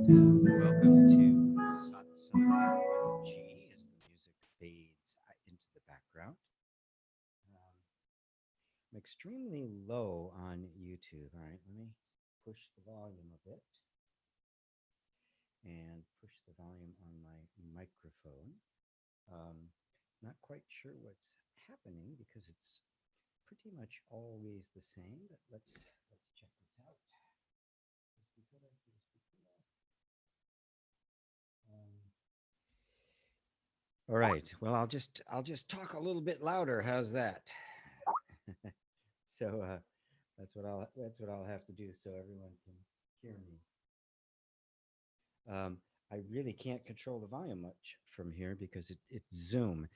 welcome to Satsang with G as the music fades into the background. I'm extremely low on YouTube. All right, let me push the volume a bit and push the volume on my microphone. Not quite sure what's happening because it's pretty much always the same, but let's check this out. All right. Well, I'll just talk a little bit louder. How's that? So that's what I'll have to do so everyone can hear me. I really can't control the volume much from here because it's Zoom,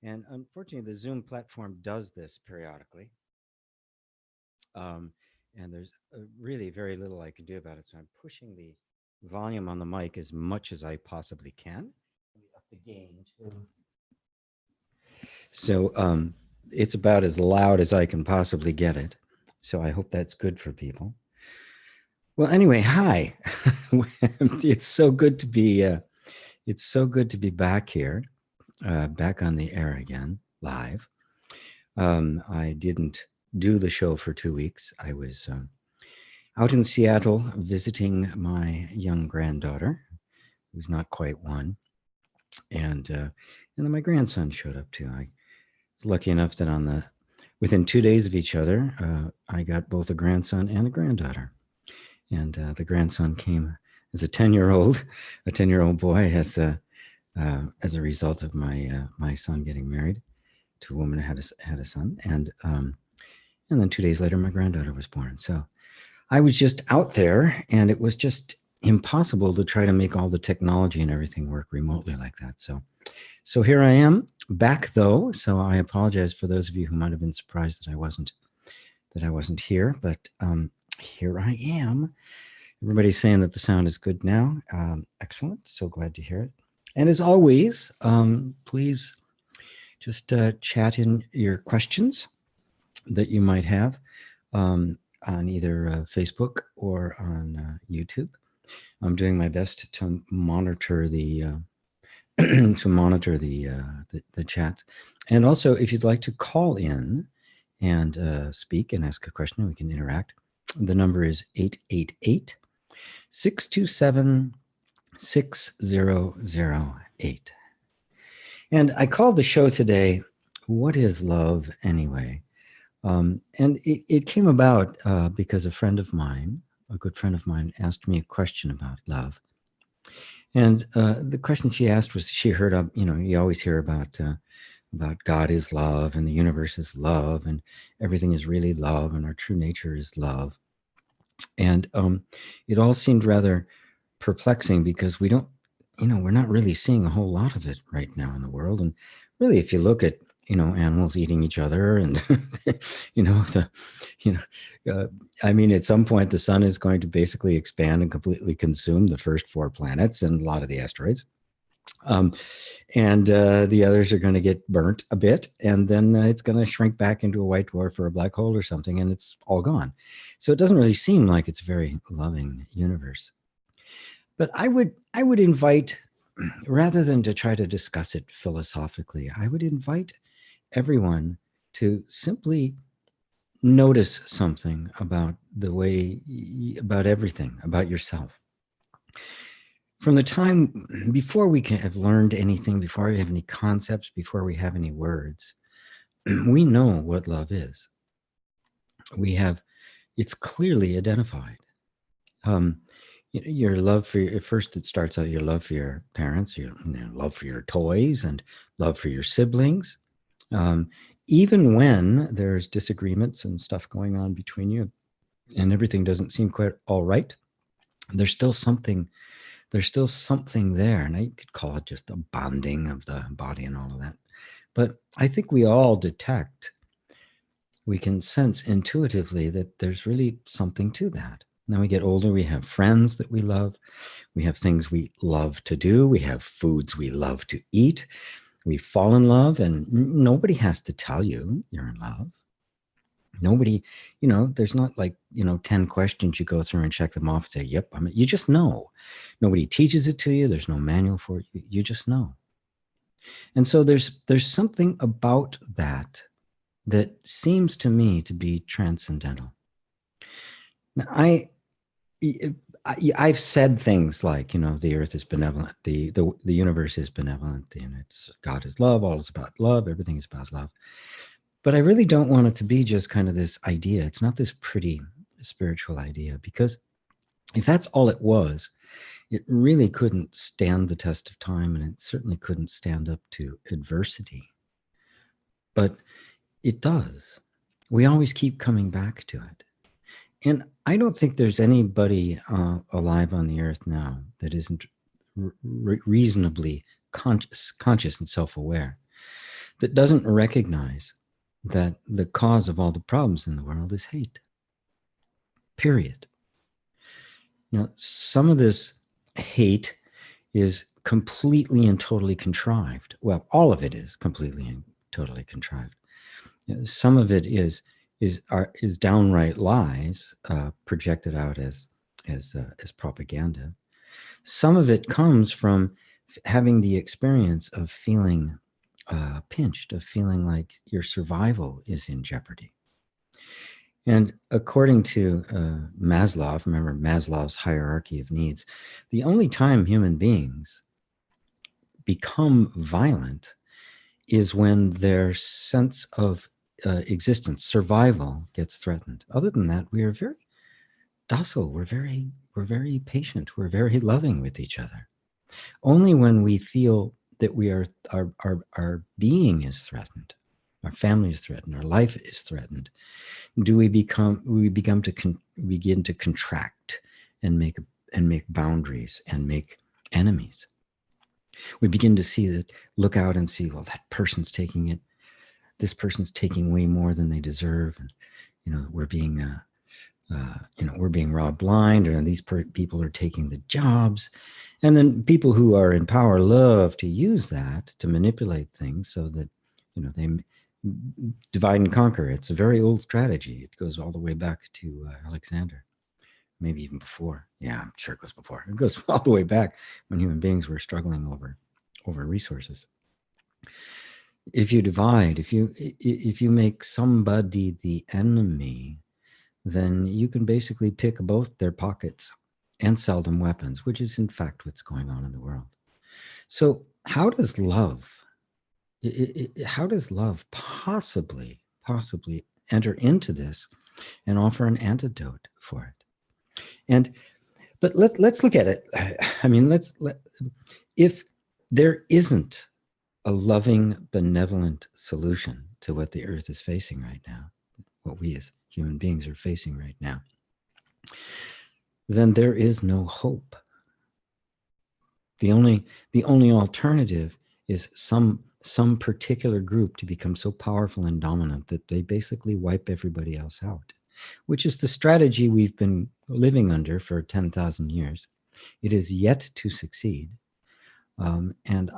and unfortunately, the Zoom platform does this periodically. And there's really very little I can do about it. So I'm pushing the volume on the mic as much as I possibly can. Let me up the gain too. So it's about as loud as I can possibly get it. So I hope that's good for people. Well, anyway, hi. It's so good to be back here, back on the air again, live. I didn't do the show for 2 weeks. I was out in Seattle visiting my young granddaughter, who's not quite one, and then my grandson showed up too. I was lucky enough that within 2 days of each other, I got both a grandson and a granddaughter, and the grandson came as a 10-year-old boy, as a result of my son getting married to a woman who had a son, and then 2 days later, my granddaughter was born. So I was just out there, and it was just impossible to try to make all the technology and everything work remotely like that. So here I am back, though. So I apologize for those of you who might have been surprised that I wasn't here, but here I am. Everybody's saying that the sound is good now. Excellent. So glad to hear it. And as always, please just chat in your questions that you might have on either Facebook or on YouTube. I'm doing my best to monitor the the chat. And also, if you'd like to call in and speak and ask a question, we can interact. The number is 888-627-6008. And I called the show today, What is Love Anyway? And it came about because a good friend of mine, asked me a question about love. And the question she asked was, she heard of, you always hear about God is love, and the universe is love, and everything is really love, and our true nature is love. And it all seemed rather perplexing because we're not really seeing a whole lot of it right now in the world. And really, if you look at animals eating each other, and I mean, at some point the sun is going to basically expand and completely consume the first 4 planets and a lot of the asteroids, and the others are going to get burnt a bit, and then it's going to shrink back into a white dwarf or a black hole or something, and it's all gone. So it doesn't really seem like it's a very loving universe. But I would invite, rather than to try to discuss it philosophically, I would invite everyone to simply notice something about about everything, about yourself. From the time before we can have learned anything, before we have any concepts, before we have any words, we know what love is. It's clearly identified. Your love for first, it starts out your love for your parents, your love for your toys, and love for your siblings. Even when there's disagreements and stuff going on between you, and everything doesn't seem quite all right, there's still something there, and I could call it just a bonding of the body and all of that. But I think we all we can sense intuitively that there's really something to that. Now we get older, we have friends that we love, we have things we love to do, we have foods we love to eat, we fall in love, and nobody has to tell you you're in love. Nobody, there's not like, 10 questions you go through and check them off and say, yep, you just know. Nobody teaches it to you. There's no manual for it. You just know. And so there's something about that seems to me to be transcendental. Now, I've said things like, the earth is benevolent, the universe is benevolent, and it's God is love, all is about love, everything is about love. But I really don't want it to be just kind of this idea. It's not this pretty spiritual idea, because if that's all it was, it really couldn't stand the test of time, and it certainly couldn't stand up to adversity. But it does. We always keep coming back to it. And I don't think there's anybody alive on the earth now that isn't reasonably conscious and self-aware, that doesn't recognize that the cause of all the problems in the world is hate. Period. Now, some of this hate is completely and totally contrived. Well, all of it is completely and totally contrived. Some of it is downright lies projected out as propaganda. Some of it comes from having the experience of feeling pinched, of feeling like your survival is in jeopardy. And according to Maslow, remember Maslow's hierarchy of needs, the only time human beings become violent is when their sense of existence, survival, gets threatened. Other than that, we are very docile. We're very patient. We're very loving with each other. Only when we feel that we are our being is threatened, our family is threatened, our life is threatened, do we begin to contract and make boundaries and make enemies. We begin to see that, look out and see, well, that person's taking it. This person's taking way more than they deserve, and we're being robbed blind, or these people are taking the jobs. And then people who are in power love to use that to manipulate things so that they divide and conquer. It's a very old strategy. It goes all the way back to Alexander, maybe even before. Yeah, I'm sure it goes before. It goes all the way back when human beings were struggling over resources. If you divide, if you make somebody the enemy, then you can basically pick both their pockets and sell them weapons, which is in fact what's going on in the world. So how does love possibly enter into this and offer an antidote for it? But let's look at it. I mean, if there isn't a loving, benevolent solution to what the earth is facing right now, what we as human beings are facing right now, then there is no hope. The only alternative is some particular group to become so powerful and dominant that they basically wipe everybody else out, which is the strategy we've been living under for 10,000 years. It is yet to succeed. And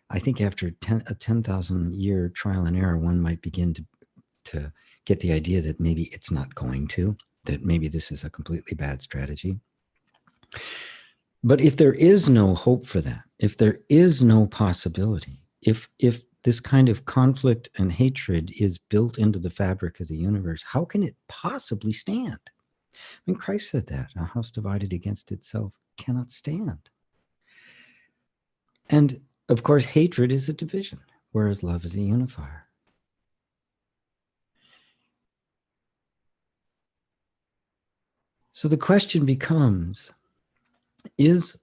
I think after a 10,000 year trial and error, one might begin to get the idea that maybe it's not going to, that maybe this is a completely bad strategy. But if there is no hope for that, if there is no possibility, if this kind of conflict and hatred is built into the fabric of the universe, how can it possibly stand? I mean, Christ said that, a house divided against itself cannot stand. And of course, hatred is a division, whereas love is a unifier. So the question becomes, is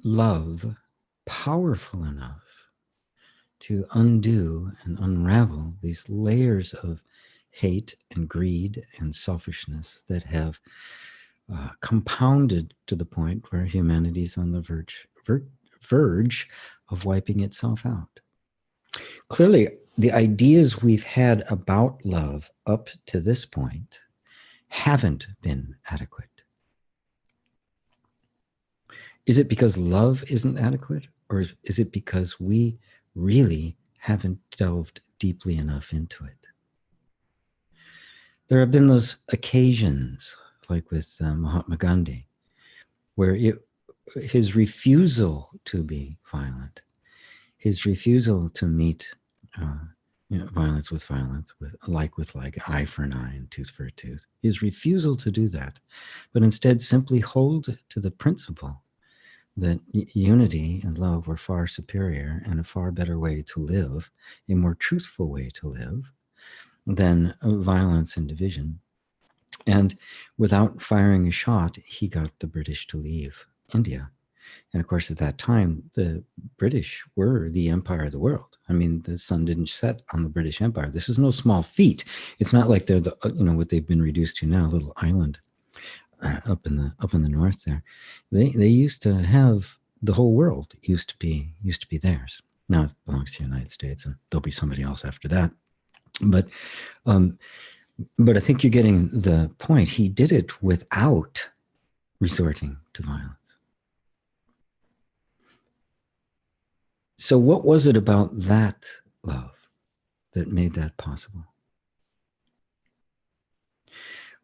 love powerful enough to undo and unravel these layers of hate and greed and selfishness that have compounded to the point where humanity is on the verge of wiping itself out? Clearly, the ideas we've had about love up to this point haven't been adequate. Is it because love isn't adequate, or is it because we really haven't delved deeply enough into it? there have been those occasions, like with Mahatma Gandhi, where his refusal to be violent, his refusal to meet violence, with like, eye for an eye and tooth for a tooth, his refusal to do that, but instead simply hold to the principle that unity and love were far superior and a far better way to live, a more truthful way to live than violence and division. And without firing a shot, he got the British to leave India. And of course, at that time, the British were the empire of the world. I mean, the sun didn't set on the British Empire. This is no small feat. It's not like they're what they've been reduced to now, a little island up in the north there. They used to have the whole world used to be theirs. Now it belongs to the United States, and there'll be somebody else after that. But I think you're getting the point. He did it without resorting to violence. So what was it about that love that made that possible?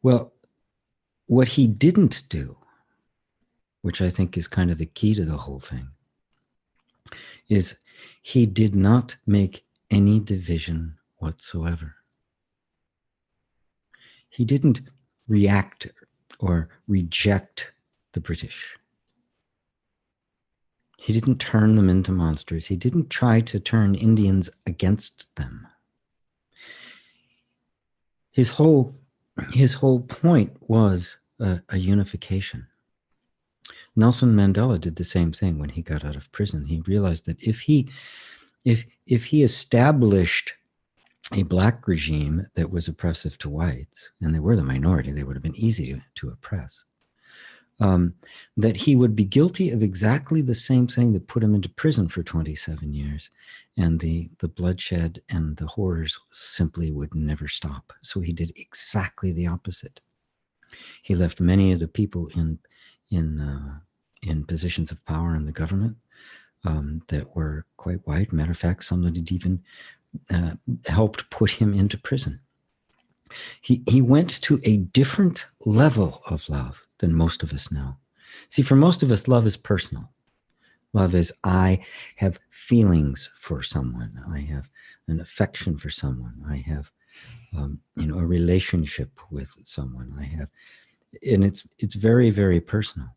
Well, what he didn't do, which I think is kind of the key to the whole thing, is he did not make any division whatsoever. He didn't react or reject the British. He didn't turn them into monsters. He didn't try to turn Indians against them. His whole point was a unification. Nelson Mandela did the same thing when he got out of prison. He realized that if he established a black regime that was oppressive to whites, and they were the minority, they would have been easy to oppress, that he would be guilty of exactly the same thing that put him into prison for 27 years. And the bloodshed and the horrors simply would never stop. So he did exactly the opposite. He left many of the people in positions of power in the government that were quite white. Matter of fact, some that had even helped put him into prison. He went to a different level of love than most of us know. See, for most of us, love is personal. Love is, I have feelings for someone. I have an affection for someone. I have, a relationship with someone. And it's very, very personal.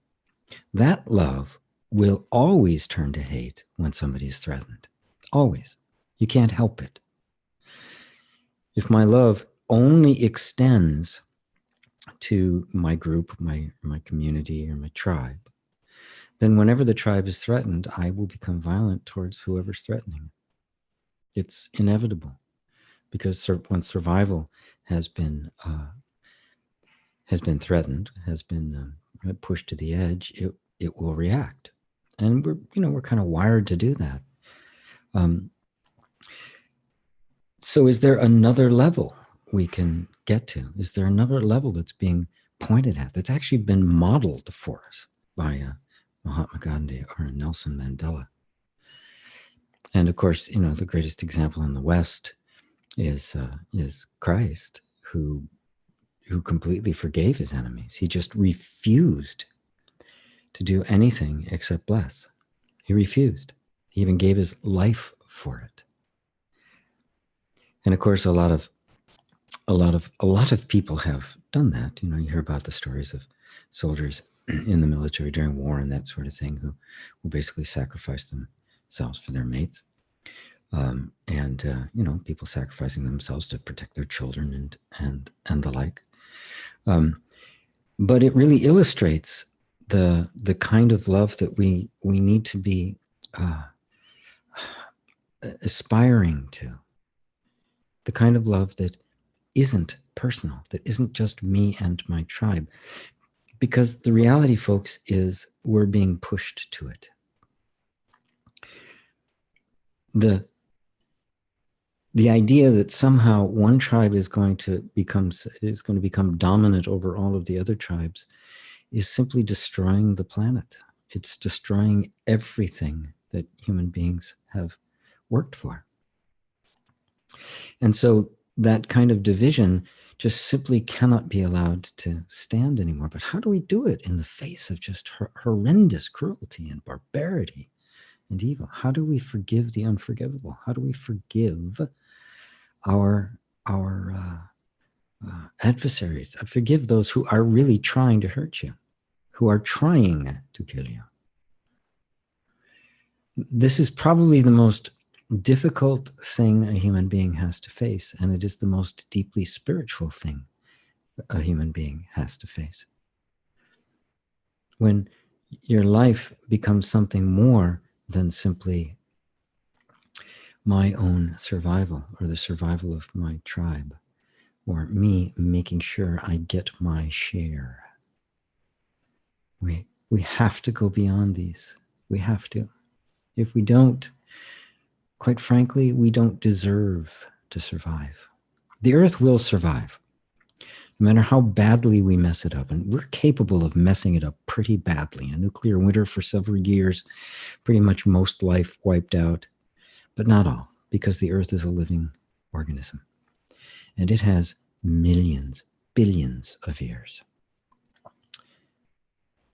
That love will always turn to hate when somebody is threatened. Always. You can't help it. If my love only extends to my group, my community, or my tribe, then whenever the tribe is threatened, I will become violent towards whoever's threatening. It's inevitable, because when survival has been threatened, has been pushed to the edge, it will react, and we're kind of wired to do that. So, is there another level we can get to? Is there another level that's being pointed at, that's actually been modeled for us by Mahatma Gandhi or Nelson Mandela? And of course, the greatest example in the West is Christ, who completely forgave his enemies. He just refused to do anything except bless. He refused. He even gave his life for it. And of course, a lot of people have done that. You hear about the stories of soldiers in the military during war and that sort of thing who basically sacrifice themselves for their mates. People sacrificing themselves to protect their children and the like. But it really illustrates the kind of love that we need to be aspiring to. The kind of love that isn't personal, that isn't just me and my tribe. Because the reality, folks, is we're being pushed to it. The idea that somehow one tribe is going to become dominant over all of the other tribes is simply destroying the planet. It's destroying everything that human beings have worked for. And so that kind of division just simply cannot be allowed to stand anymore. But how do we do it in the face of just horrendous cruelty and barbarity and evil? How do we forgive the unforgivable? How do we forgive our adversaries? Forgive those who are really trying to hurt you, who are trying to kill you. This is probably the most difficult thing a human being has to face, and it is the most deeply spiritual thing a human being has to face. When your life becomes something more than simply my own survival or the survival of my tribe, or me making sure I get my share. We have to go beyond these. We have to. If we don't, quite frankly, we don't deserve to survive. The earth will survive, no matter how badly we mess it up. And we're capable of messing it up pretty badly. A nuclear winter for several years, pretty much most life wiped out, but not all, because the earth is a living organism. And it has millions, billions of years.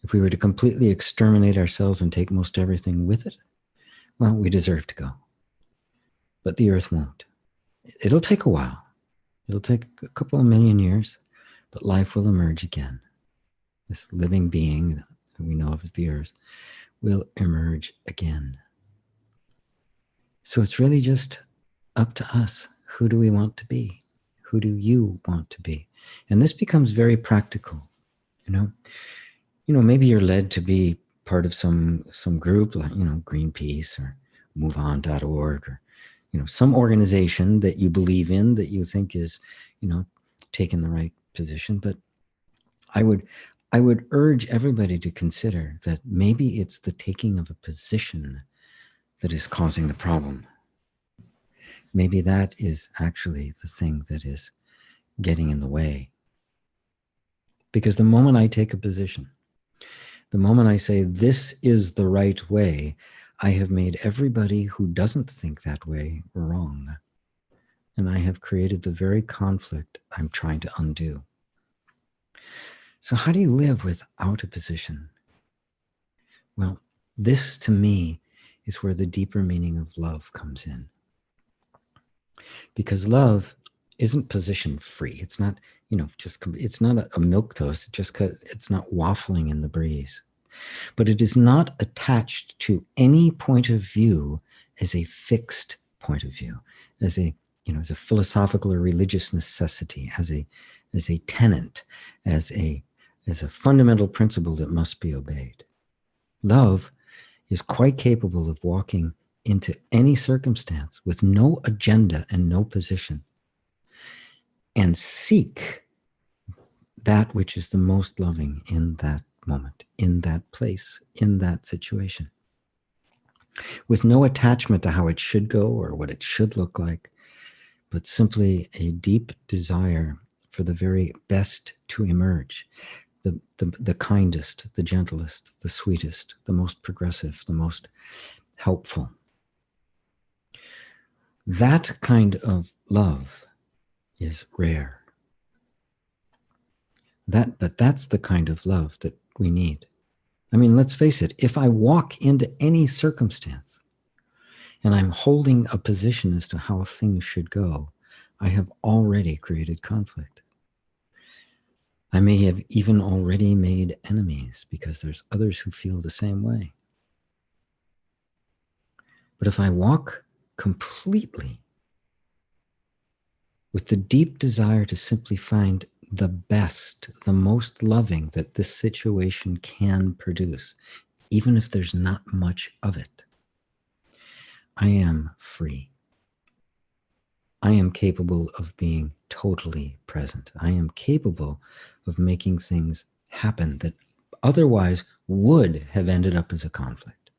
If we were to completely exterminate ourselves and take most everything with it, well, we deserve to go. But the earth won't. It'll take a while. It'll take a couple of million years, but life will emerge again. This living being that we know of as the earth will emerge again. So it's really just up to us. Who do we want to be? Who do you want to be? And this becomes very practical. Maybe you're led to be part of some group like, Greenpeace or MoveOn.org or, some organization that you believe in, that you think is, taking the right position. But I would urge everybody to consider that maybe it's the taking of a position that is causing the problem. Maybe that is actually the thing that is getting in the way. Because the moment I take a position, the moment I say this is the right way, I have made everybody who doesn't think that way wrong. And I have created the very conflict I'm trying to undo. So how do you live without a position? Well, this to me is where the deeper meaning of love comes in. Because love isn't position free. It's not, it's not a milquetoast. It's not waffling in the breeze. But it is not attached to any point of view as a fixed point of view, as a philosophical or religious necessity, as a tenet, as a fundamental principle that must be obeyed. Love is quite capable of walking into any circumstance with no agenda and no position, and seek that which is the most loving in that moment, in that place, in that situation, with no attachment to how it should go or what it should look like, but simply a deep desire for the very best to emerge, the kindest, the gentlest, the sweetest, the most progressive, the most helpful. That kind of love is rare. But that's the kind of love that we need. I mean, let's face it, if I walk into any circumstance and I'm holding a position as to how things should go, I have already created conflict. I may have even already made enemies because there's others who feel the same way. But if I walk completely with the deep desire to simply find the best, the most loving that this situation can produce, even if there's not much of it, I am free. I am capable of being totally present. I am capable of making things happen that otherwise would have ended up as a conflict.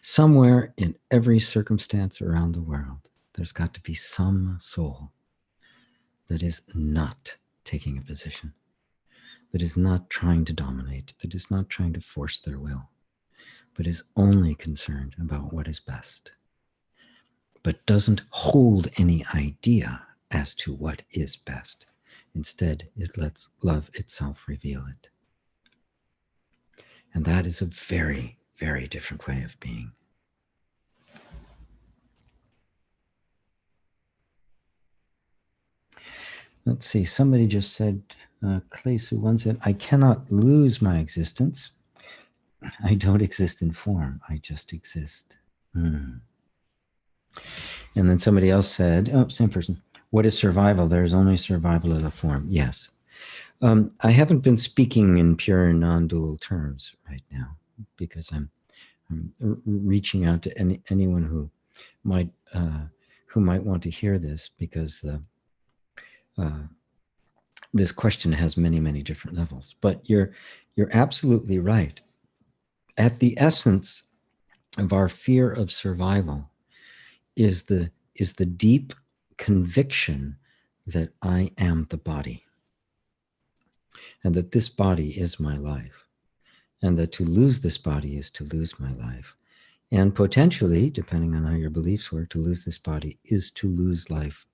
Somewhere in every circumstance around the world, there's got to be some soul that is not taking a position, that is not trying to dominate, that is not trying to force their will, but is only concerned about what is best, but doesn't hold any idea as to what is best. Instead, it lets love itself reveal it. And that is a very, very different way of being. Let's see, somebody just said, Clay Sue one said, I cannot lose my existence. I don't exist in form, I just exist. And then somebody else said, oh, same person, what is survival? There's only survival of the form. Yes. I haven't been speaking in pure non-dual terms right now because I'm reaching out to anyone who might want to hear this, because this question has many, many different levels. But you're absolutely right. At the essence of our fear of survival is the deep conviction that I am the body, and that this body is my life, and that to lose this body is to lose my life. And potentially, depending on how your beliefs work, to lose this body is to lose life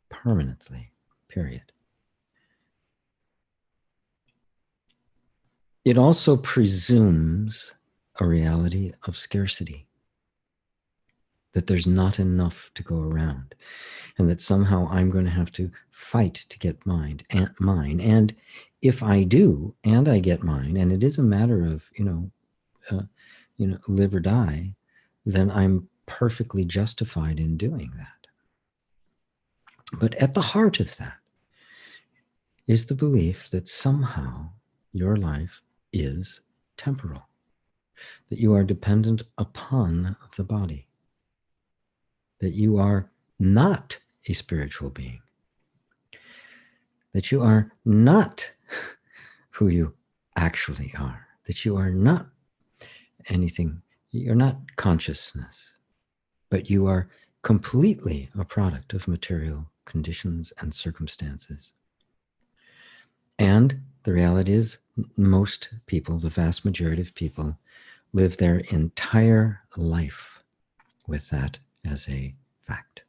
permanently, period. It also presumes a reality of scarcity, that there's not enough to go around, and that somehow I'm going to have to fight to get mine. And if I do, and I get mine, and it is a matter of, live or die, then I'm perfectly justified in doing that. But at the heart of that is the belief that somehow your life is temporal, that you are dependent upon the body, that you are not a spiritual being, that you are not who you actually are, that you are not anything, you're not consciousness, but you are completely a product of material conditions and circumstances. And the reality is, most people, the vast majority of people, live their entire life with that as a fact.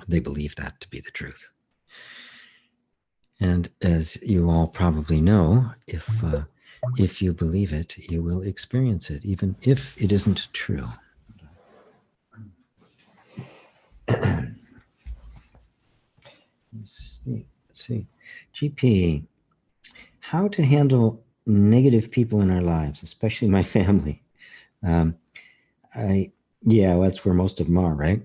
They believe that to be the truth. And as you all probably know, if you believe it, you will experience it, even if it isn't true. Let's see. GP, how to handle negative people in our lives, especially my family. Yeah, well, that's where most of them are, right?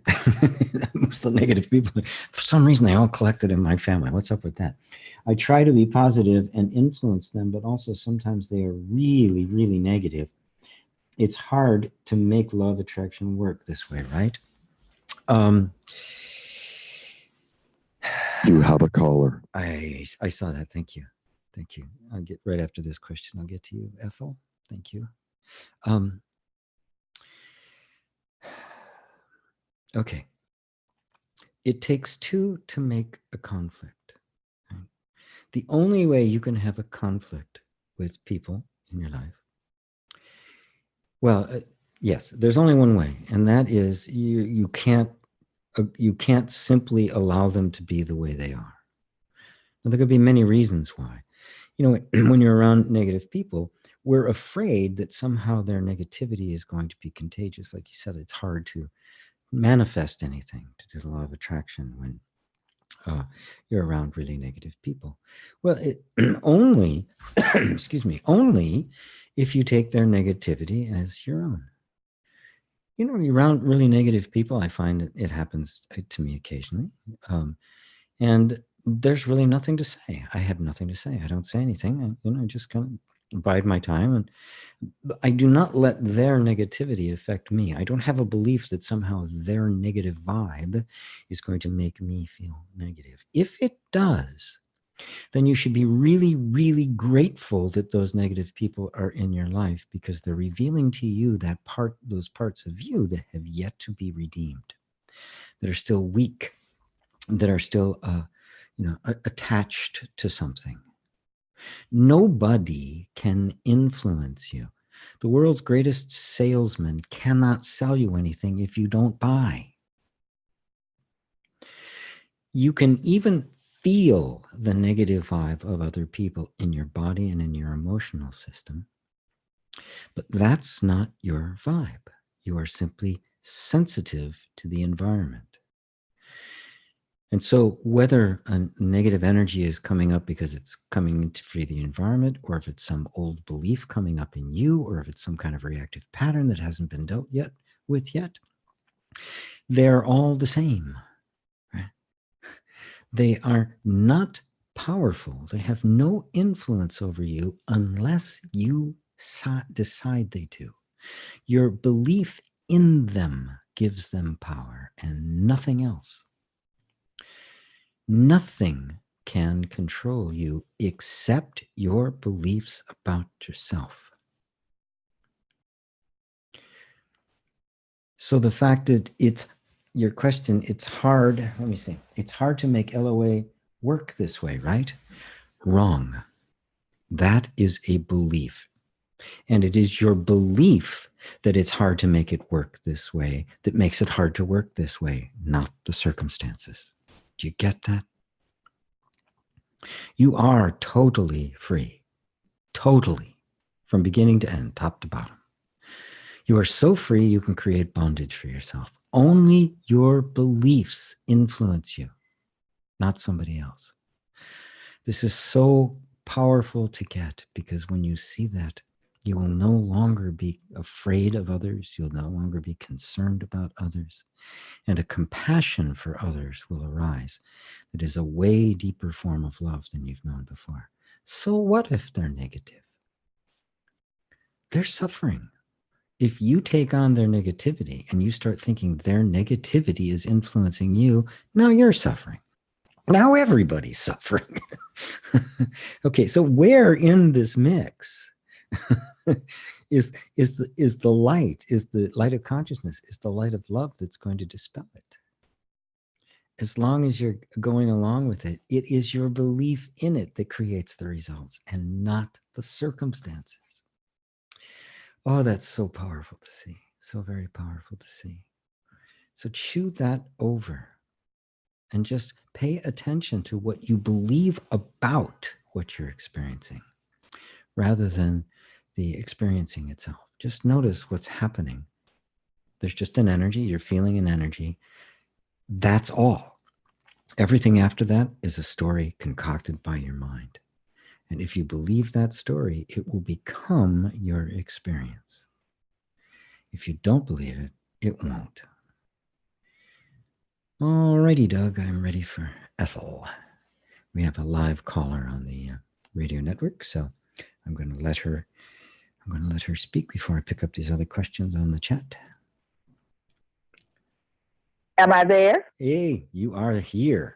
Most of the negative people. For some reason, they all collected in my family. What's up with that? I try to be positive and influence them, but also sometimes they are really, really negative. It's hard to make law of attraction work this way, right? You have a caller. I saw that. Thank you. Thank you. I'll get right after this question. I'll get to you, Ethel. Thank you. Okay. It takes two to make a conflict. Right? The only way you can have a conflict with people in your life, well, yes, there's only one way, and that is you can't simply allow them to be the way they are. Now, there could be many reasons why. When you're around negative people, we're afraid that somehow their negativity is going to be contagious. Like you said, it's hard to manifest anything, to do the law of attraction when you're around really negative people. Well, only, only if you take their negativity as your own. You're around really negative people. I find it happens to me occasionally. And there's really nothing to say. I have nothing to say. I don't say anything. I just kind of bide my time, and I do not let their negativity affect me. I don't have a belief that somehow their negative vibe is going to make me feel negative. If it does, then you should be really, really grateful that those negative people are in your life, because they're revealing to you those parts of you that have yet to be redeemed, that are still weak, that are still attached to something. Nobody can influence you. The world's greatest salesman cannot sell you anything if you don't buy. You can even feel the negative vibe of other people in your body and in your emotional system, but that's not your vibe. You are simply sensitive to the environment. And so whether a negative energy is coming up because it's coming to free the environment, or if it's some old belief coming up in you, or if it's some kind of reactive pattern that hasn't been dealt with yet, they're all the same. Right? They are not powerful. They have no influence over you unless you decide they do. Your belief in them gives them power and nothing else. Nothing can control you except your beliefs about yourself. So the fact that it's your question, it's hard, let me see, it's hard to make LOA work this way, right? Wrong. That is a belief. And it is your belief that it's hard to make it work this way that makes it hard to work this way, not the circumstances. Do you get that? You are totally free, totally, from beginning to end, top to bottom. You are so free you can create bondage for yourself. Only your beliefs influence you, not somebody else. This is so powerful to get, because when you see that, you will no longer be afraid of others. You'll no longer be concerned about others. And a compassion for others will arise that is a way deeper form of love than you've known before. So what if they're negative? They're suffering. If you take on their negativity and you start thinking their negativity is influencing you, now you're suffering. Now everybody's suffering. Okay, so where in this mix is the light, is the light of consciousness, is the light of love that's going to dispel it? As long as you're going along with it, it is your belief in it that creates the results and not the circumstances. Oh, that's so powerful to see. So very powerful to see. So chew that over and just pay attention to what you believe about what you're experiencing rather than the experiencing itself. Just notice what's happening. There's just an energy. You're feeling an energy. That's all. Everything after that is a story concocted by your mind. And if you believe that story, it will become your experience. If you don't believe it, it won't. Alrighty, Doug, I'm ready for Ethel. We have a live caller on the radio network, so I'm going to let her speak before I pick up these other questions on the chat. Am I there? Hey, you are here.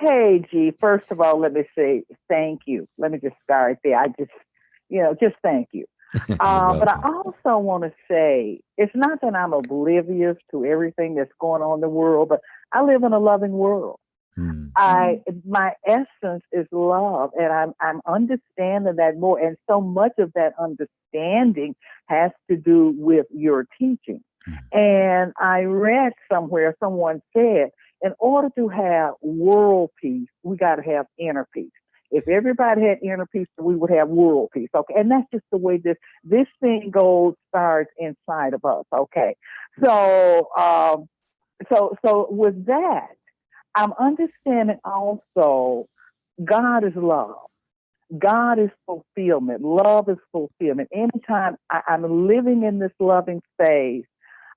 Hey, G. First of all, let me say thank you. Let me just start there. I just thank you. But I also want to say it's not that I'm oblivious to everything that's going on in the world, but I live in a loving world. My essence is love, and I'm understanding that more. And so much of that understanding has to do with your teaching. And I read somewhere, someone said, in order to have world peace, we got to have inner peace. If everybody had inner peace, we would have world peace. Okay. And that's just the way this thing starts inside of us. Okay. So with that, I'm understanding also God is love. God is fulfillment. Love is fulfillment. Anytime I'm living in this loving space,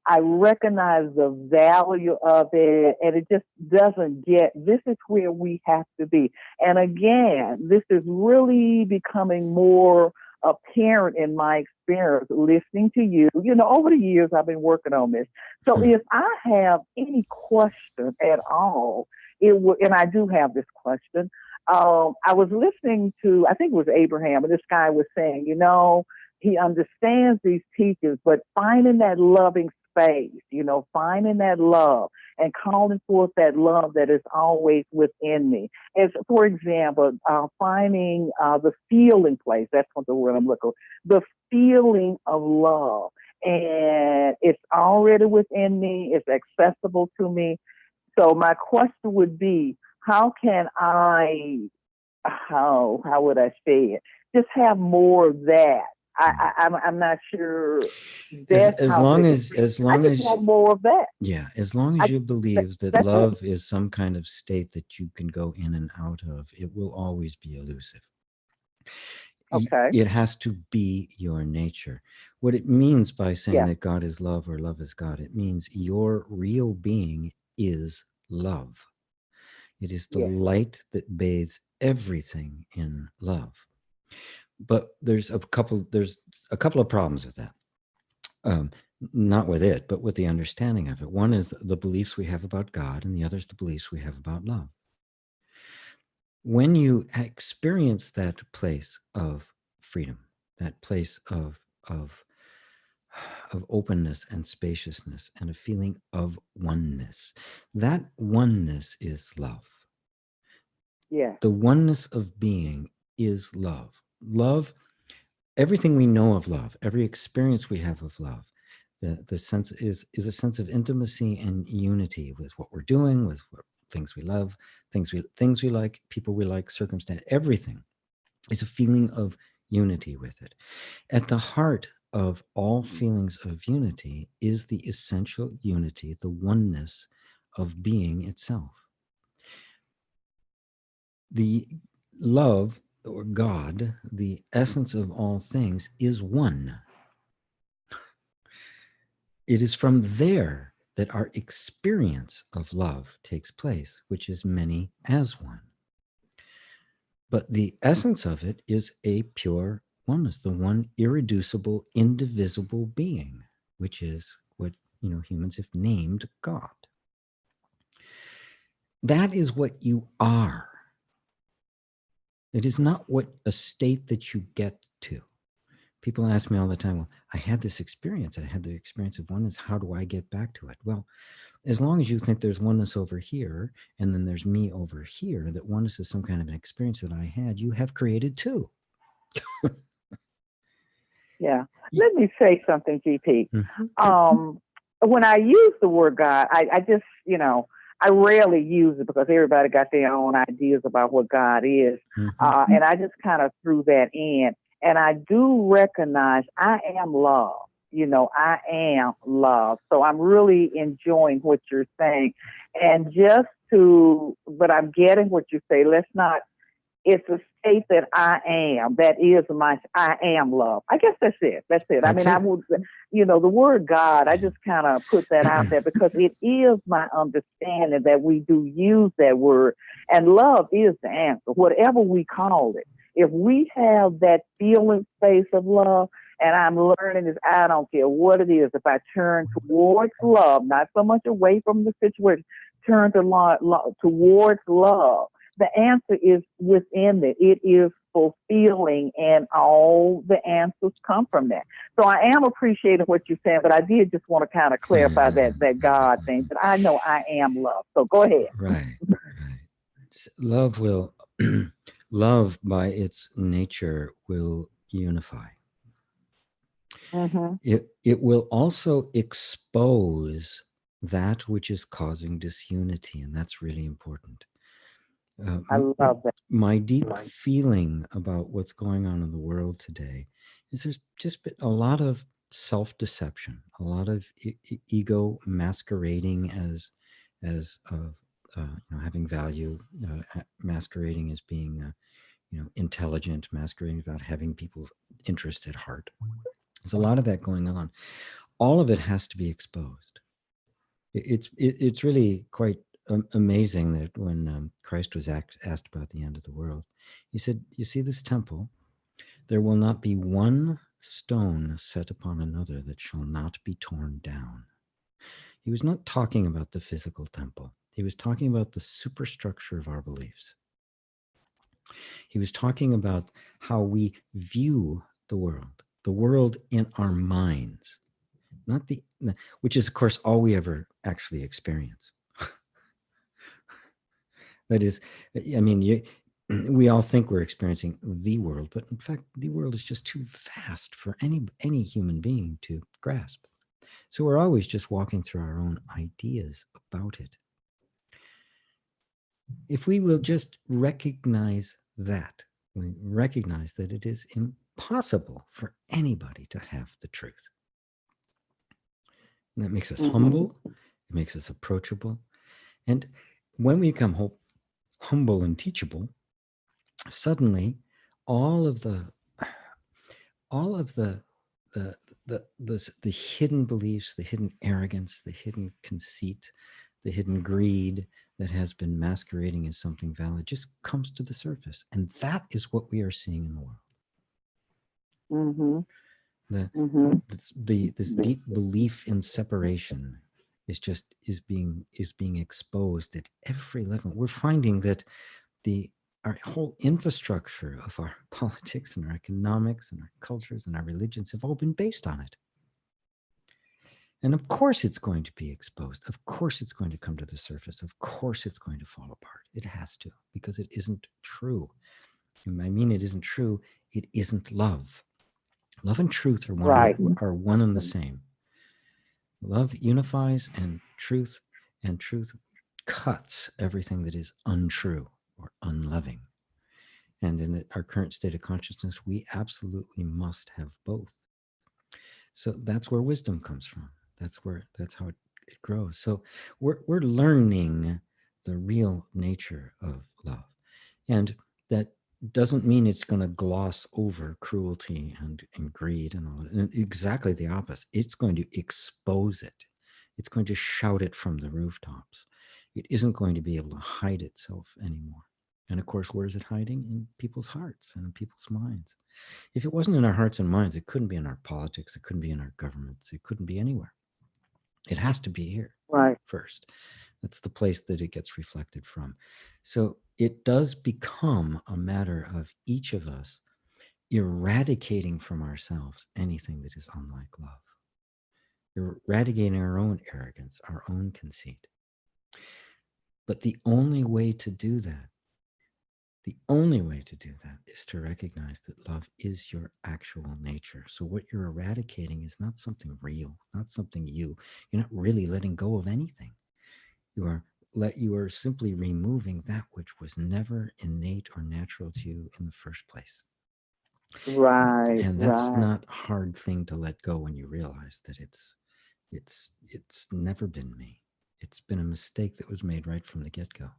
I recognize the value of it, and it just doesn't this is where we have to be. And again, this is really becoming more apparent in my experience listening to you. Over the years, I've been working on this. So if I have any question at all, and I do have this question, I was listening to, I think it was Abraham, and this guy was saying, he understands these teachings, but finding that loving space, finding that love and calling forth that love that is always within me. As, for example, finding the feeling place. That's what the word I'm looking for. The feeling of love. And it's already within me. It's accessible to me. So my question would be, how can how would I say it? Just have more of that. I'm not sure that's as how long to as express. as I long just as want more of that. yeah, as long as I you believe that that's it. love is some kind of state that you can go in and out of, it will always be elusive. Okay. It has to be your nature. What it means by saying Yeah. that God is love or love is God, it means your real being is love. It is the Yes. light that bathes everything in love. But there's a couple of problems with that. Um, not with it, but with the understanding of it. One is the beliefs we have about God, and the other is the beliefs we have about love. When you experience that place of freedom, that place of of openness and spaciousness and a feeling of oneness, that oneness is love. Yes. The oneness of being is love. Love, everything we know of love, every experience we have of love, the sense is a sense of intimacy and unity with what we're doing, with what things we love, things we like, people we like, circumstance, everything is a feeling of unity with it. At the heart of all feelings of unity is the essential unity, the oneness of being itself. The love or God, the essence of all things, is one. It is from there that our experience of love takes place, which is many as one. But the essence of it is a pure oneness, the one irreducible, indivisible being, which is what humans have named God. That is what you are. It is not what a state that you get to. People ask me all the time, well, I had this experience. I had the experience of oneness. How do I get back to it? Well, as long as you think there's oneness over here and then there's me over here, that oneness is some kind of an experience that I had, you have created two. Yeah. Let me say something, GP. Mm-hmm. When I use the word God, I just, I rarely use it because everybody got their own ideas about what God is. Mm-hmm. And I just kind of threw that in. And I do recognize I am love. I am love. So I'm really enjoying what you're saying. And but I'm getting what you say. It's a state that I am. That is I am love. I guess that's it. That's it. I would, the word God, I just kind of put that out there because it is my understanding that we do use that word. And love is the answer, whatever we call it. If we have that feeling space of love, and I'm learning this, I don't care what it is. If I turn towards love, not so much away from the situation, turn towards love, the answer is within it. It is fulfilling, and all the answers come from that. So I am appreciating what you're saying, but I did just want to kind of clarify that God thing. But I know I am love. So go ahead. Right. Love will, love by its nature will unify. Mm-hmm. It will also expose that which is causing disunity, and that's really important. I love that. My deep feeling about what's going on in the world today is there's just been a lot of self-deception, a lot of ego masquerading as having value, masquerading as being intelligent, masquerading about having people's interests at heart. There's a lot of that going on. All of it has to be exposed. It's really quite amazing that when Christ was asked about the end of the world, he said, "You see this temple? There will not be one stone set upon another that shall not be torn down." He was not talking about the physical temple. He was talking about the superstructure of our beliefs. He was talking about how we view the world in our minds, which is, of course, all we ever actually experience. That is, we all think we're experiencing the world, but in fact, the world is just too vast for any human being to grasp. So we're always just walking through our own ideas about it. If we will just recognize that, we recognize that it is impossible for anybody to have the truth. And that makes us humble, it makes us approachable. And when we become humble and teachable, suddenly all of the hidden beliefs, the hidden arrogance, the hidden conceit, the hidden greed that has been masquerading as something valid just comes to the surface. And that is what we are seeing in the world. This deep belief in separation is being exposed at every level. We're finding that our whole infrastructure of our politics and our economics and our cultures and our religions have all been based on it. And of course it's going to be exposed. Of course it's going to come to the surface. Of course it's going to fall apart. It has to, because it isn't true. And I mean, it isn't true. It isn't love. Love and truth are one and the same. Love unifies, and truth cuts everything that is untrue or unloving. And in our current state of consciousness, we absolutely must have both. So that's where wisdom comes from. That's how it grows. So we're learning the real nature of love. And that doesn't mean it's going to gloss over cruelty and greed and all that. And exactly the opposite. It's going to expose it. It's going to shout it from the rooftops. It isn't going to be able to hide itself anymore. And of course, where is it hiding? In people's hearts and in people's minds. If it wasn't in our hearts and minds, it couldn't be in our politics. It couldn't be in our governments. It couldn't be anywhere. It has to be here first. That's the place that it gets reflected from. So it does become a matter of each of us eradicating from ourselves anything that is unlike love. Eradicating our own arrogance, our own conceit. But the only way to do that is to recognize that love is your actual nature. So what you're eradicating is not something real, not something you're not really letting go of anything. You are simply removing that which was never innate or natural to you in the first place. And that's not a hard thing to let go when you realize that it's never been me. It's been a mistake that was made right from the get-go.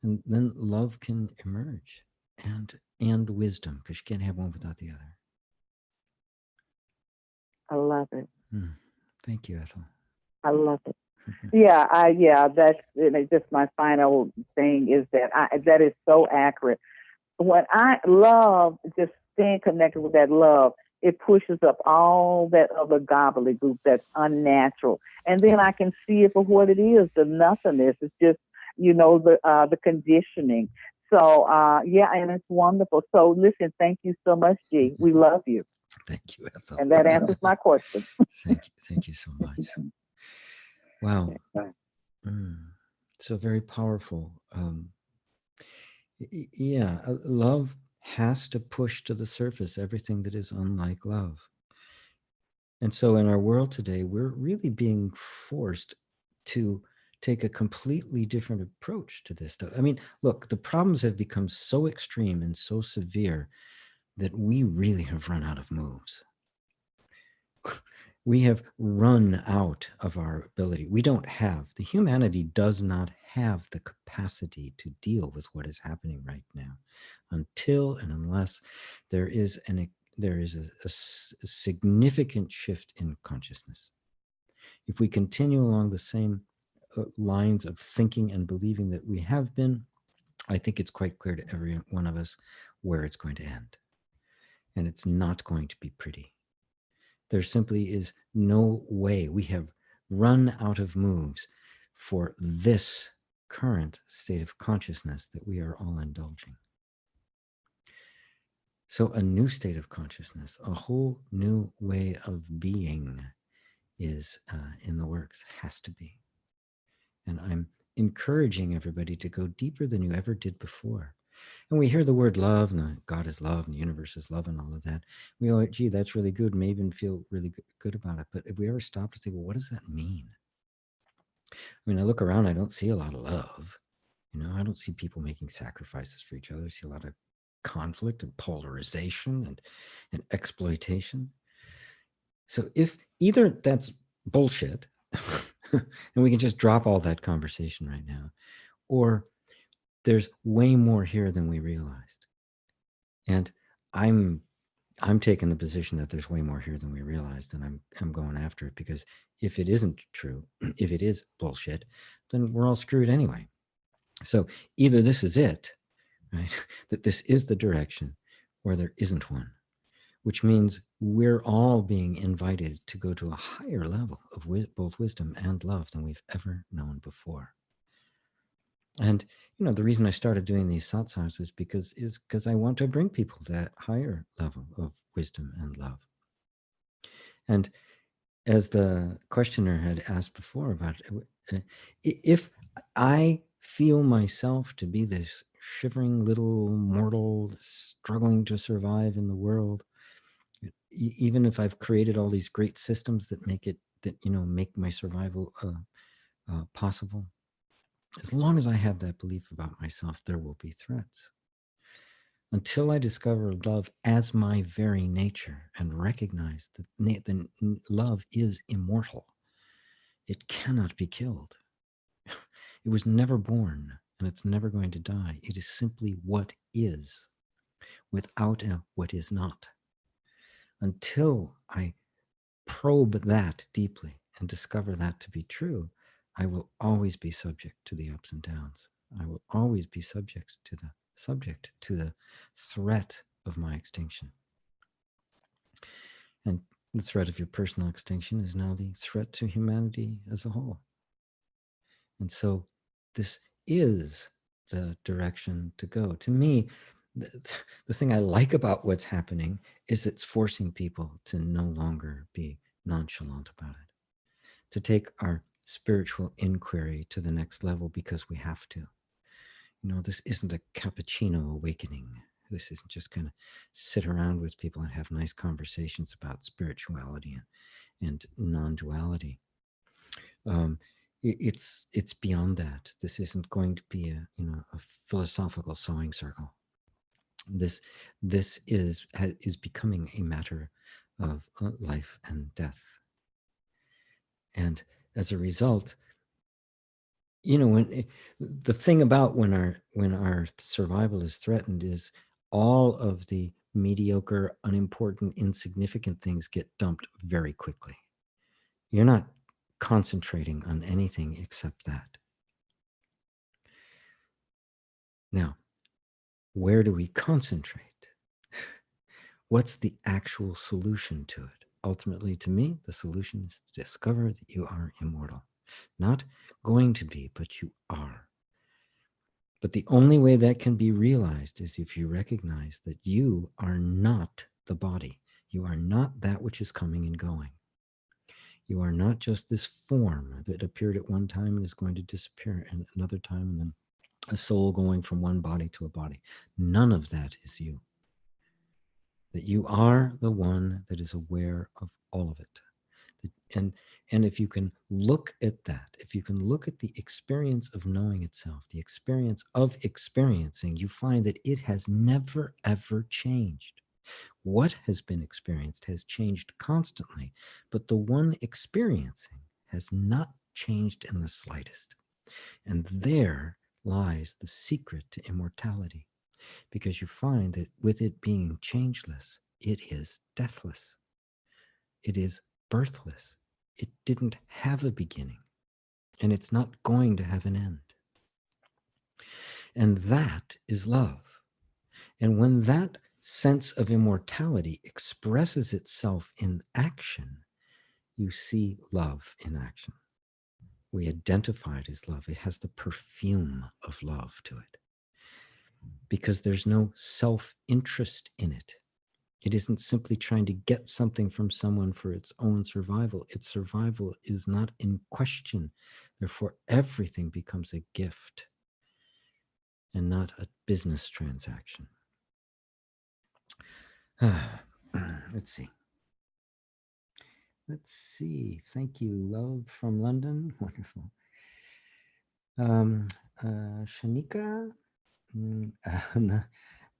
And then love can emerge, and wisdom, because you can't have one without the other. I love it. Thank you, Ethel. I love it. That's just my final thing is that is so accurate. When I love, just staying connected with that love, it pushes up all that other gobbledygook that's unnatural. And then I can see it for what it is, the nothingness. It's just, the conditioning. So, and it's wonderful. So listen, thank you so much, G. We love you. Thank you, Ethel. And that answers my question. Thank you so much. Wow. So very powerful. Love has to push to the surface everything that is unlike love. And so in our world today, we're really being forced to take a completely different approach to this stuff. I mean, look, the problems have become so extreme and so severe that we really have run out of moves. We have run out of our ability. The humanity does not have the capacity to deal with what is happening right now until and unless there is a significant shift in consciousness. If we continue along the same lines of thinking and believing that we have been, I think it's quite clear to every one of us where it's going to end. And it's not going to be pretty. There simply is no way. We have run out of moves for this current state of consciousness that we are all indulging. So a new state of consciousness, a whole new way of being is in the works, has to be. And I'm encouraging everybody to go deeper than you ever did before. And we hear the word love, and God is love, and the universe is love, and all of that. We go, gee, that's really good. May even feel really good about it. But if we ever stop to think, well, what does that mean? I mean, I look around, I don't see a lot of love. I don't see people making sacrifices for each other. I see a lot of conflict and polarization and exploitation. So if either that's bullshit, and we can just drop all that conversation right now, or there's way more here than we realized. And I'm taking the position that there's way more here than we realized, and I'm going after it, because if it isn't true, if it is bullshit, then we're all screwed anyway. So either this is it, right? That this is the direction, or there isn't one, which means we're all being invited to go to a higher level of both wisdom and love than we've ever known before. And the reason I started doing these satsangs is because I want to bring people to that higher level of wisdom and love. And as the questioner had asked before about if I feel myself to be this shivering little mortal struggling to survive in the world, even if I've created all these great systems that make my survival possible, as long as I have that belief about myself, there will be threats. Until I discover love as my very nature and recognize that love is immortal, it cannot be killed. It was never born, and it's never going to die. It is simply what is, without a what is not. Until I probe that deeply and discover that to be true, I will always be subject to the ups and downs. I will always be subject to the threat of my extinction. And the threat of your personal extinction is now the threat to humanity as a whole. And so this is the direction to go. To me, the thing I like about what's happening is it's forcing people to no longer be nonchalant about it, to take our spiritual inquiry to the next level because we have to. This isn't a cappuccino awakening. This isn't just going to sit around with people and have nice conversations about spirituality and non-duality. It's beyond that. This isn't going to be a philosophical sewing circle. This is becoming a matter of life and death. And as a result, the thing about when our survival is threatened is all of the mediocre, unimportant, insignificant things get dumped very quickly. You're not concentrating on anything except that. Now, where do we concentrate? What's the actual solution to it? Ultimately, to me, the solution is to discover that you are immortal. Not going to be, but you are. But the only way that can be realized is if you recognize that you are not the body. You are not that which is coming and going. You are not just this form that appeared at one time and is going to disappear at another time, and then a soul going from one body to a body. None of that is you. That you are the one that is aware of all of it. And if you can look at that, if you can look at the experience of knowing itself, the experience of experiencing, you find that it has never, ever changed. What has been experienced has changed constantly, but the one experiencing has not changed in the slightest. And there lies the secret to immortality, because you find that with it being changeless, it is deathless. It is birthless. It didn't have a beginning, and it's not going to have an end. And that is love. And when that sense of immortality expresses itself in action, you see love in action. We identify it as love. It has the perfume of love to it, because there's no self-interest in it. It isn't simply trying to get something from someone for its own survival. Its survival is not in question. Therefore, everything becomes a gift and not a business transaction. Let's see. Thank you, love from London. Wonderful. Shanika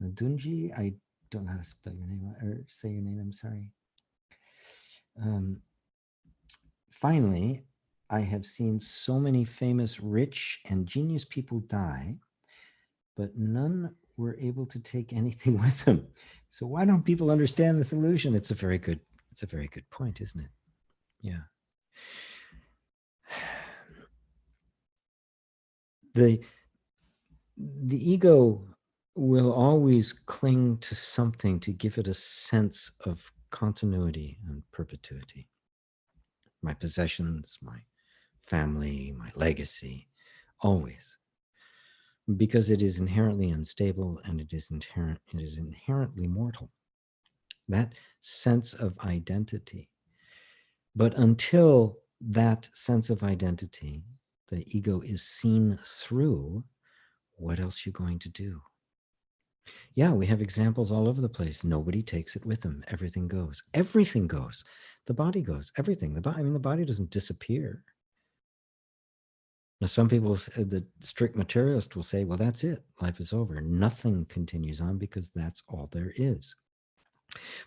Nadunji, I don't know how to spell your name or say your name. I'm sorry. Finally, I have seen so many famous, rich, and genius people die, but none were able to take anything with them. So why don't people understand the solution? It's a very good point, isn't it? Yeah. The ego will always cling to something to give it a sense of continuity and perpetuity. My possessions, my family, my legacy, always. Because it is inherently unstable and it is inherently mortal. That sense of identity. But until that sense of identity, the ego is seen through, what else are you going to do? Yeah, we have examples all over the place. Nobody takes it with them. Everything goes. Everything goes. The body goes. Everything. The body doesn't disappear. Now, some people, the strict materialist will say, well, that's it. Life is over. Nothing continues on because that's all there is.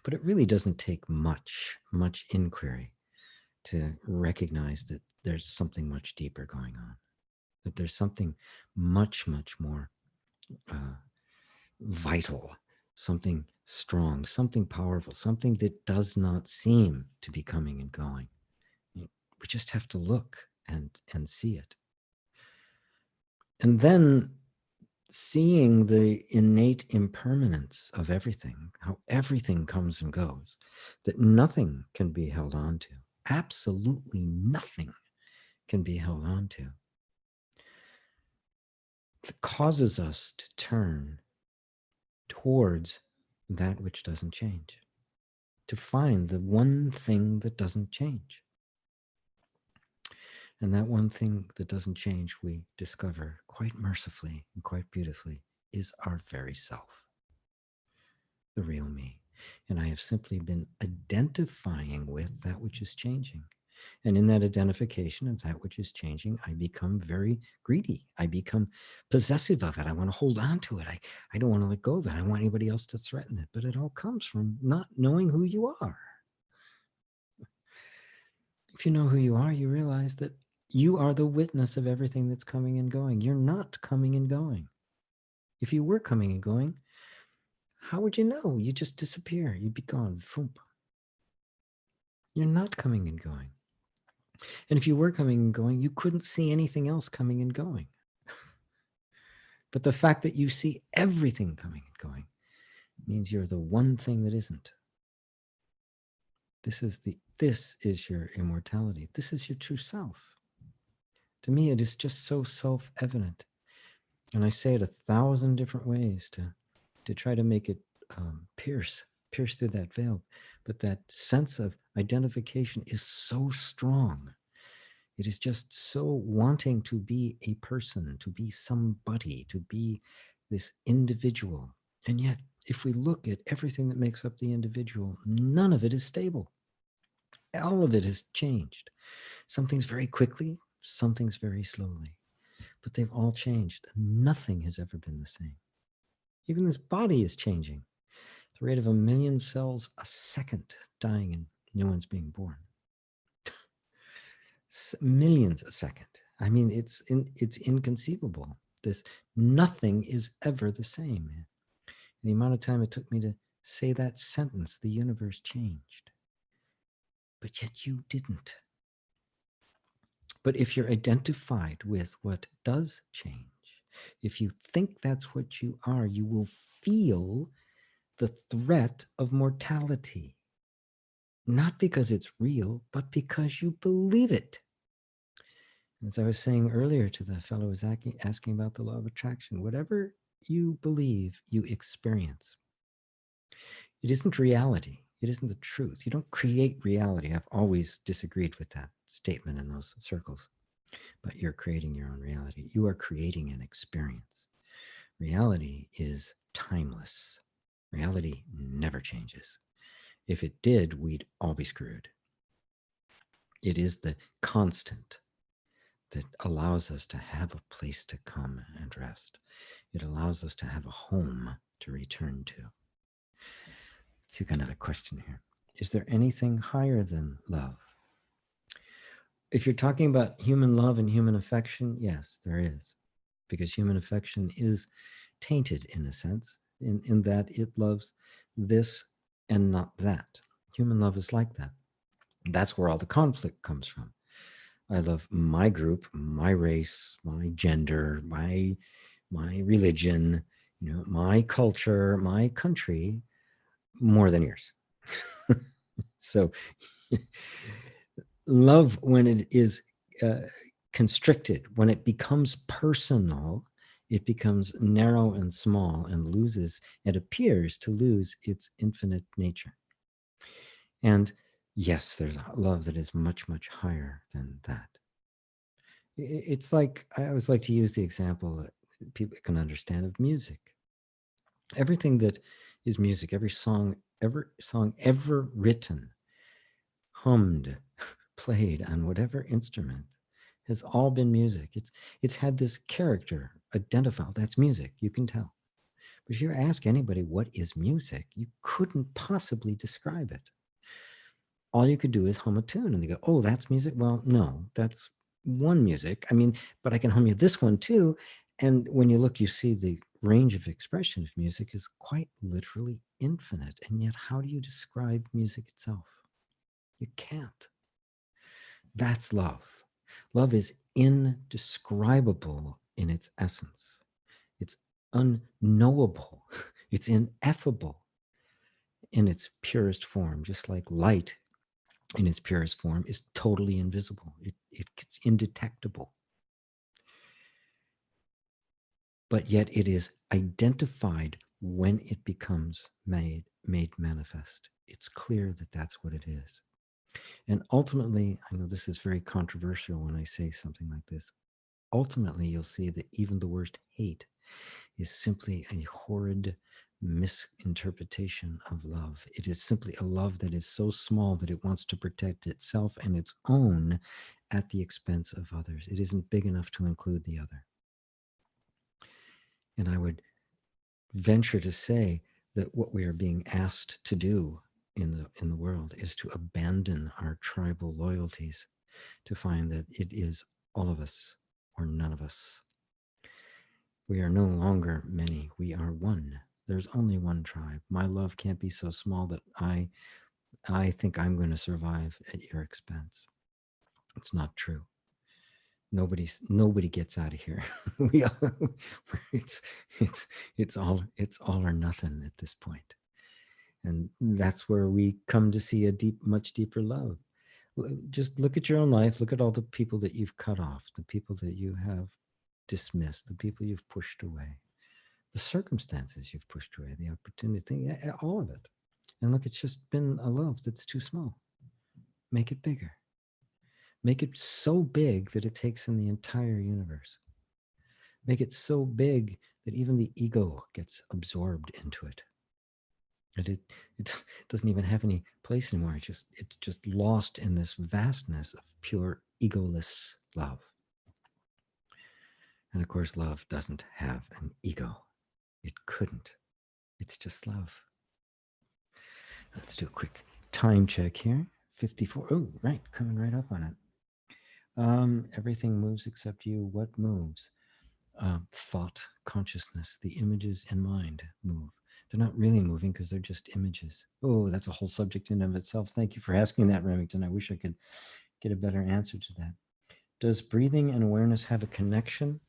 But it really doesn't take much inquiry to recognize that there's something much deeper going on, that there's something much more vital, something strong, something powerful, something that does not seem to be coming and going. We just have to look and see it. And then seeing the innate impermanence of everything, how everything comes and goes, that nothing can be held on to. Absolutely nothing can be held on to. That causes us to turn towards that which doesn't change, to find the one thing that doesn't change. And that one thing that doesn't change, we discover quite mercifully and quite beautifully, is our very self, the real me. And I have simply been identifying with that which is changing. And in that identification of that which is changing, I become very greedy. I become possessive of it. I want to hold on to it. I don't want to let go of it. I don't want anybody else to threaten it. But it all comes from not knowing who you are. If you know who you are, you realize that you are the witness of everything that's coming and going. You're not coming and going. If you were coming and going, how would you know? You just disappear. You'd be gone. Foomp. You're not coming and going. And if you were coming and going, you couldn't see anything else coming and going. But the fact that you see everything coming and going means you're the one thing that isn't. This is your immortality. This is your true self. To me, it is just so self-evident. And I say it 1,000 different ways to try to make it pierce through that veil. But that sense of identification is so strong. It is just so wanting to be a person, to be somebody, to be this individual. And yet, if we look at everything that makes up the individual, none of it is stable. All of it has changed. Some things very quickly, some things very slowly. But they've all changed. Nothing has ever been the same. Even this body is changing. At the rate of 1 million cells a second dying and new ones being born. Millions a second. I mean, it's inconceivable. This nothing is ever the same. The amount of time it took me to say that sentence, the universe changed. But yet you didn't. But if you're identified with what does change, if you think that's what you are, you will feel the threat of mortality. Not because it's real, but because you believe it. As I was saying earlier to the fellow who was asking about the law of attraction, whatever you believe, you experience. It isn't reality. It isn't the truth. You don't create reality. I've always disagreed with that statement in those circles. But you're creating your own reality. You are creating an experience. Reality is timeless. Reality never changes. If it did, we'd all be screwed. It is the constant, that allows us to have a place to come and rest. It allows us to have a home to return to. So you got another question here. Is there anything higher than love? If you're talking about human love and human affection, yes, there is. Because human affection is tainted in a sense, in that it loves this and not that. Human love is like that. That's where all the conflict comes from. I love my group, my race, my gender, my religion, my culture, my country, more than yours. So love, when it is constricted, when it becomes personal, it becomes narrow and small and loses, it appears to lose its infinite nature. And yes, there's a love that is much, much higher than that. It's like, I always like to use the example that people can understand of music. Everything that is music, every song ever written, hummed, played on whatever instrument, has all been music. It's had this character identified. That's music, you can tell. But if you ask anybody what is music, you couldn't possibly describe it. All you could do is hum a tune and they go, oh, that's music? Well, no, that's one music. I mean, but I can hum you this one too. And when you look, you see the range of expression of music is quite literally infinite. And yet, how do you describe music itself? You can't. That's love. Love is indescribable in its essence. It's unknowable. It's ineffable in its purest form, just like light in its purest form is totally invisible. It's indetectable. But yet it is identified when it becomes made manifest. It's clear that that's what it is. And ultimately, I know this is very controversial when I say something like this. Ultimately, you'll see that even the worst hate is simply a horrid misinterpretation of love. It is simply a love that is so small that it wants to protect itself and its own at the expense of others. It isn't big enough to include the other. And I would venture to say that what we are being asked to do in the world is to abandon our tribal loyalties, to find that it is all of us or none of us. We are no longer many. We are one. There's only one tribe. My love can't be so small that I think I'm going to survive at your expense. It's not true. Nobody gets out of here. we all, it's all or nothing at this point. And that's where we come to see a much deeper love. Just look at your own life. Look at all the people that you've cut off, the people that you have dismissed, the people you've pushed away, the circumstances you've pushed away, the opportunity, all of it. And look, it's just been a love that's too small. Make it bigger. Make it so big that it takes in the entire universe. Make it so big that even the ego gets absorbed into it. And it doesn't even have any place anymore. It's just lost in this vastness of pure egoless love. And of course, love doesn't have an ego. It couldn't. It's just love. Let's do a quick time check here. 54. Oh, right. Coming right up on it. Everything moves except you. What moves? Thought, consciousness, the images in mind move. They're not really moving because they're just images. Oh, that's a whole subject in and of itself. Thank you for asking that, Remington. I wish I could get a better answer to that. Does breathing and awareness have a connection?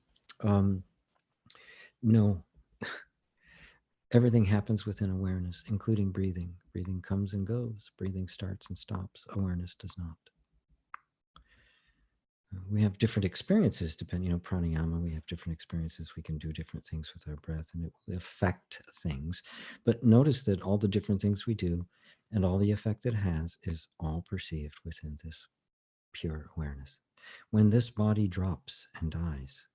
No. Everything happens within awareness, including breathing. Breathing comes and goes. Breathing starts and stops. Awareness does not. We have different experiences depending on pranayama. We have different experiences. We can do different things with our breath and it will affect things. But notice that all the different things we do and all the effect it has is all perceived within this pure awareness. When this body drops and dies,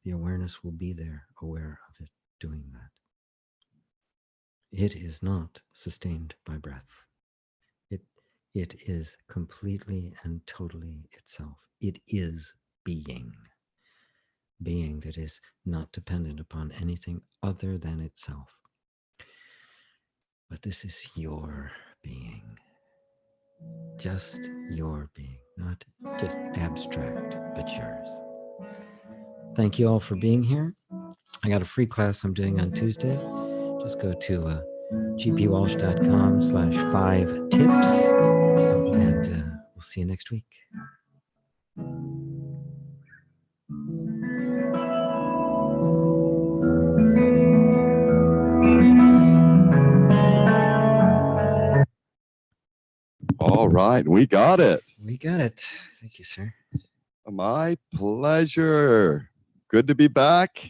the awareness will be there, aware of it doing that. It is not sustained by breath. It is completely and totally itself. It is being that is not dependent upon anything other than itself. But this is your being, just your being, not just abstract, but yours. Thank you all for being here. I got a free class I'm doing on Tuesday. Just go to gpwalsh.com/5tips, and we'll see you next week. All right, we got it. We got it. Thank you, sir. My pleasure. Good to be back.